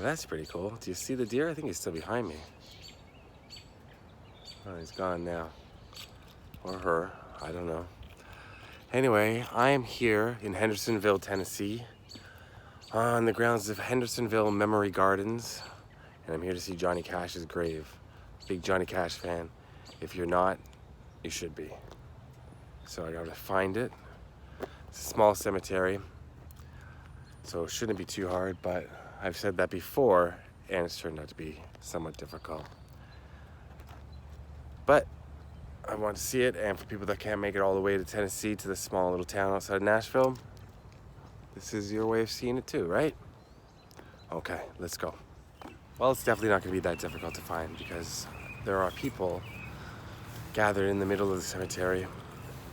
That's pretty cool. Do you see the deer? I think he's still behind me. Oh, he's gone now. Or her. I don't know. Anyway, I am here in Hendersonville, Tennessee, on the grounds of Hendersonville Memory Gardens, and I'm here to see Johnny Cash's grave. Big Johnny Cash fan. If you're not, you should be. So I gotta find it. It's a small cemetery, so it shouldn't be too hard, but I've said that before, and it's turned out to be somewhat difficult. But I want to see it, and for people that can't make it all the way to Tennessee, to this small little town outside Nashville, this is your way of seeing it too, right? Okay, let's go. Well, it's definitely not going to be that difficult to find because there are people gathered in the middle of the cemetery,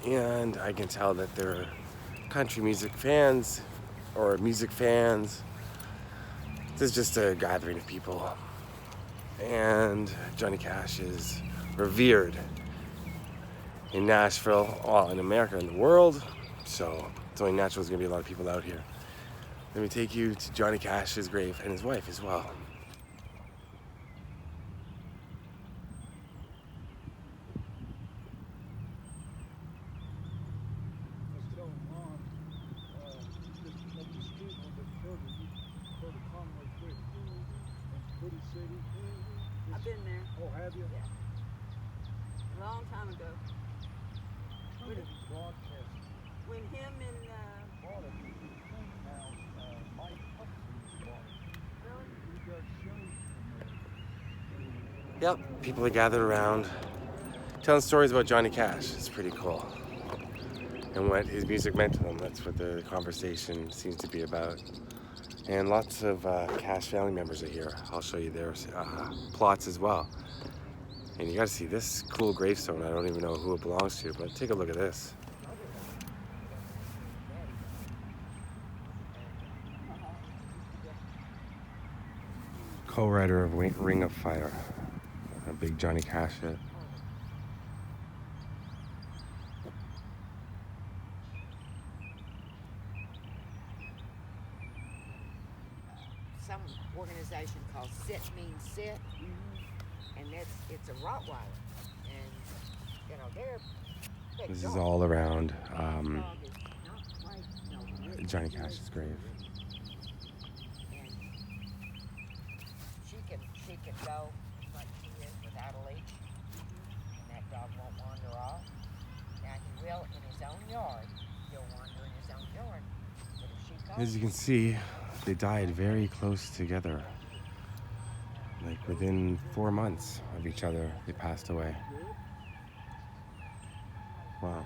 and I can tell that they're country music fans or music fans. This is just a gathering of people, and Johnny Cash is revered in Nashville, well, in America, in the world, so it's only natural there's gonna be a lot of people out here. Let me take you to Johnny Cash's grave and his wife as well. I've been there. Oh, have you? Yeah. A long time ago. When did you broadcast? When him and Bought it. Now, Mike Hudson bought it. really? He does shows from Yep, people are gathered around, telling stories about Johnny Cash. It's pretty cool. And what his music meant to them. That's what the conversation seems to be about. And lots of Cash family members are here. I'll show you their plots as well. And you gotta see this cool gravestone. I don't even know who it belongs to, but take a look at this. Co-writer of Ring of Fire. A big Johnny Cash hit. Some organization called Sit Means Sit, and it's a Rottweiler, and you know they're big This is dogs. all around Dog is not quite, really Johnny Cash's grave. And she can go like she is without a leash, and that dog won't wander off. Now he will in his own yard. He'll wander in his own yard, but if she goes, As you can see, they died very close together. Like within 4 months of each other, they passed away. Wow.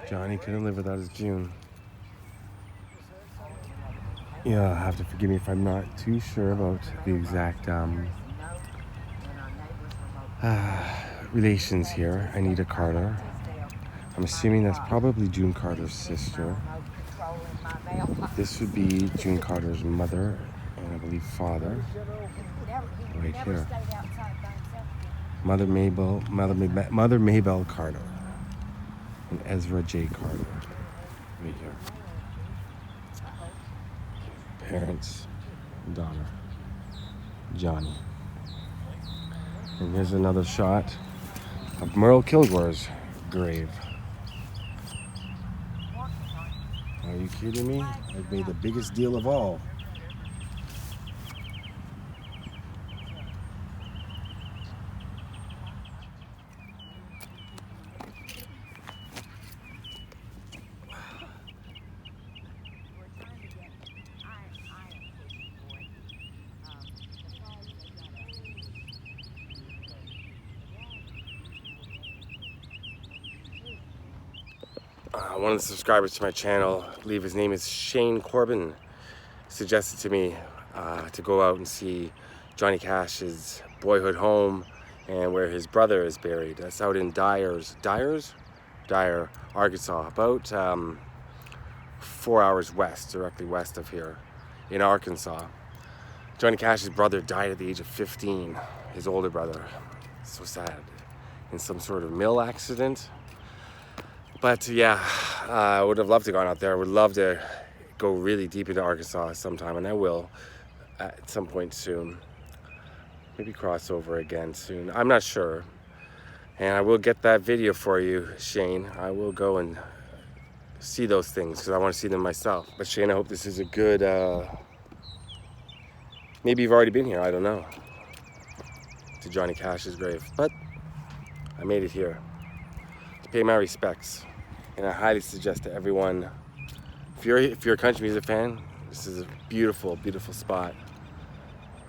Johnny couldn't live without his June. Yeah, have to forgive me if I'm not too sure about the exact relations here. Anita Carter. I'm assuming that's probably June Carter's sister. This would be June Carter's mother and I believe father. Right here. Mother Maybelle Carter and Ezra J. Carter. Right here. Parents, daughter, Johnny. And here's another shot of Merle Kilgore's grave. Are you kidding me? I've made the biggest deal of all. One of the subscribers to my channel, I believe his name is Shane Corbin, suggested to me to go out and see Johnny Cash's boyhood home and where his brother is buried. That's out in Dyer, Arkansas, about 4 hours west, directly west of here in Arkansas. Johnny Cash's brother died at the age of 15, his older brother. So sad. In some sort of mill accident. But yeah, I would have loved to go out there. I would love to go really deep into Arkansas sometime, and I will at some point soon. Maybe cross over again soon. I'm not sure. And I will get that video for you, Shane. I will go and see those things because I want to see them myself. But Shane, I hope this is a good, maybe you've already been here, I don't know, to Johnny Cash's grave. But I made it here to pay my respects. And I highly suggest to everyone, if you're a country music fan, this is a beautiful, beautiful spot.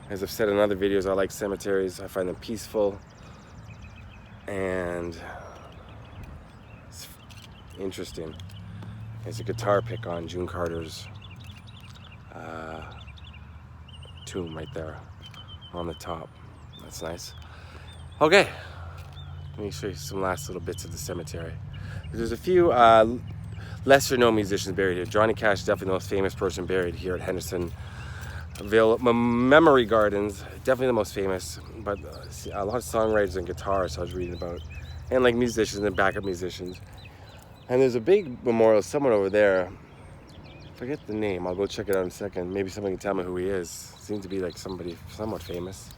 As I've said in other videos, I like cemeteries. I find them peaceful. And it's interesting. There's a guitar pick on June Carter's tomb right there on the top. That's nice. Okay, let me show you some last little bits of the cemetery. There's a few lesser known musicians buried here. Johnny Cash is definitely the most famous person buried here at Hendersonville Memory Gardens. Definitely the most famous, but a lot of songwriters and guitarists I was reading about, and like musicians and backup musicians. And there's a big memorial somewhere over there. Forget the name. I'll go check it out in a second. Maybe somebody can tell me who he is. Seems to be like somebody somewhat famous.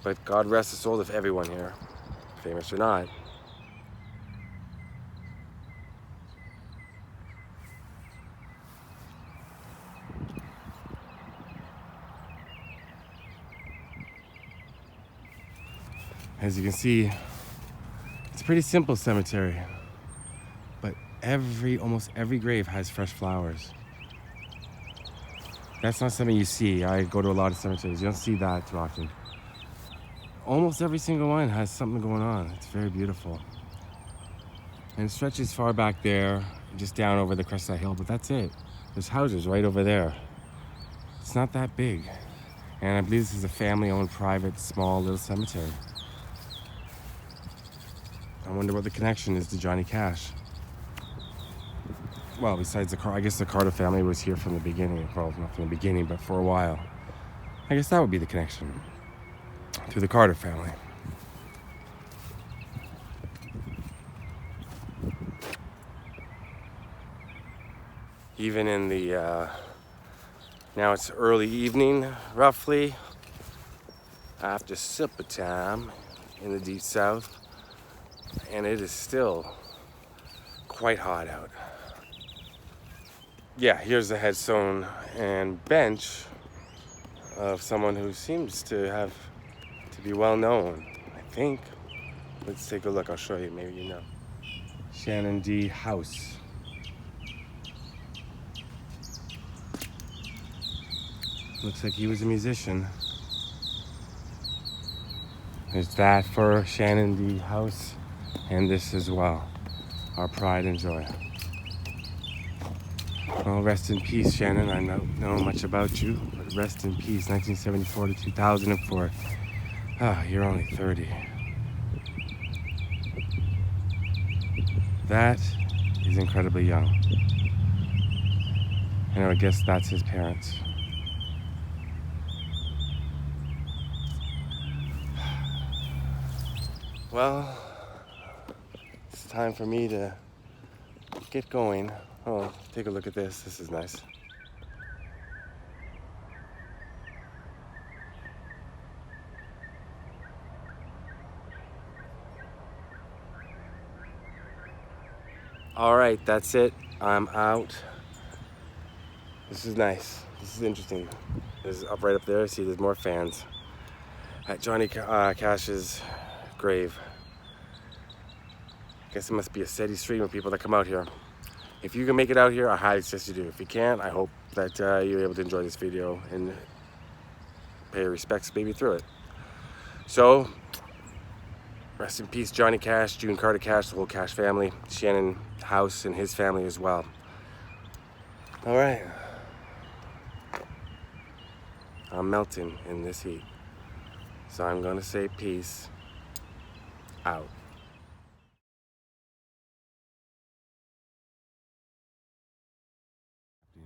But God rest the souls of everyone here, famous or not. As you can see, it's a pretty simple cemetery, but almost every grave has fresh flowers. That's not something you see. I go to a lot of cemeteries. You don't see that too often. Almost every single one has something going on. It's very beautiful. And it stretches far back there, just down over the crest of that hill, but that's it. There's houses right over there. It's not that big. And I believe this is a family-owned, private, small little cemetery. I wonder what the connection is to Johnny Cash. Well, besides I guess the Carter family was here from the beginning. Well, not from the beginning, but for a while. I guess that would be the connection to the Carter family. Even in the, now it's early evening, roughly, after supper time in the deep south. And it is still quite hot out. Yeah, here's the headstone and bench of someone who seems to be well known, I think. Let's take a look, I'll show you, maybe you know. Shannon D. House. Looks like he was a musician. There's that for Shannon D. House. And this as well, our pride and joy. Well, rest in peace, Shannon. I don't know much about you, but rest in peace, 1974 to 2004. Ah, you're only 30. That is incredibly young. And I would guess that's his parents. Well, it's time for me to get going. Oh, take a look at this. This is nice. All right, that's it. I'm out. This is nice. This is interesting. This is up right up there. See, there's more fans at Johnny Cash's grave. Guess it must be a steady stream of people that come out here. If you can make it out here, I highly suggest you do. If you can't, I hope that you're able to enjoy this video and pay your respects maybe through it. So, rest in peace, Johnny Cash, June Carter Cash, the whole Cash family, Shannon House and his family as well. All right. I'm melting in this heat. So I'm gonna say peace out.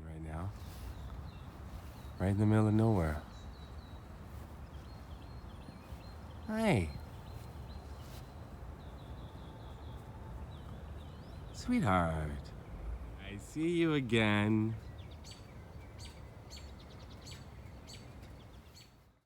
Right now, right in the middle of nowhere. Hey. Sweetheart. I see you again.